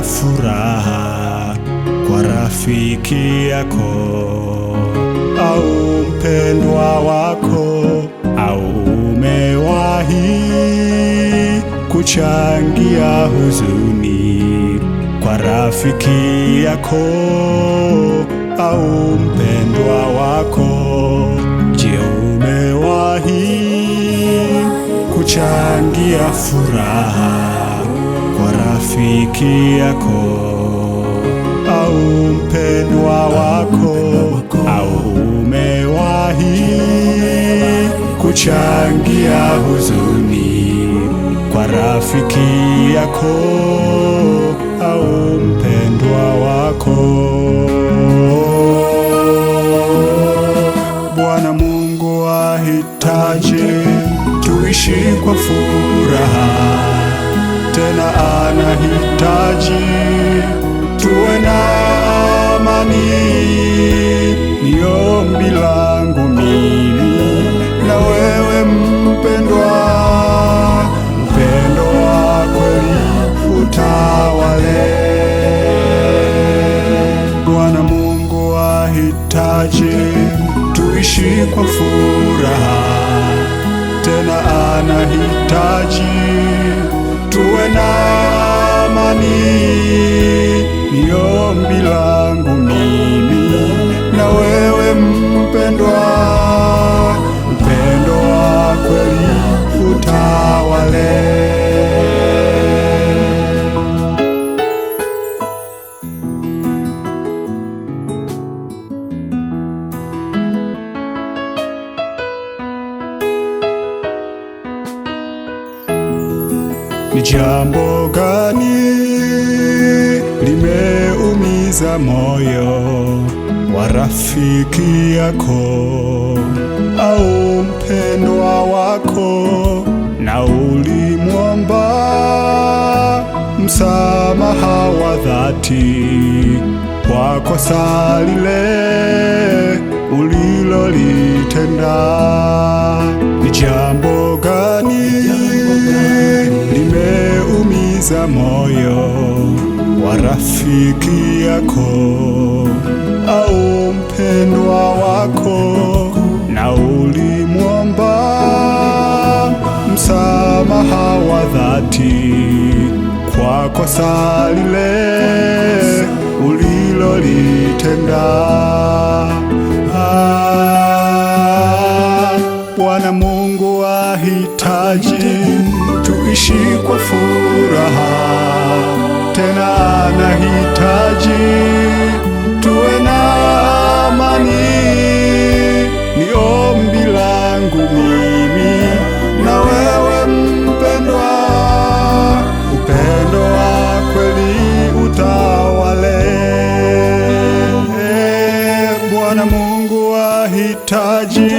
furaha kwa rafiki yako au mpendwa wako, au umewahi kuchangia huzuni kwa rafiki yako au mpendwa wako? Je, umewahi kuchangia furaha kwa rafiki yako au mpendwa wako, au umewahi kuchangia huzuni kwa rafiki yako au mpendwa wako? Bwana Mungu ahitaji tuishi kwa furaha, tena anahitaji tuwe na amani. Ni ombi langu mimi na wewe mpendwa, upendo wa kweli utawale. Bwana Mungu ahitaji tuishi kwa furaha, tena anahitaji tuwe na amani. Ni ombi langu mimi na wewe mpendwa, upendo wa kweli utawale. Ni jambo gani limeumiza moyo wa rafiki yako au mpendwa wako, na ulimwomba msamaha wa dhati kwa kosa lile ulilolitenda? Ni jambo gani limeumiza moyo wa rafiki yako au mpendwa wako, na ulimwomba msamaha wa dhati kwa kosa lile ulilolitenda? Bwana Mungu ahitaji tuishi kwa furaha, tena anahitaji tuwe na amani. Ni ombi langu mimi na wewe mpendwa, upendo wa kweli utawale. Bwana Mungu ahitaji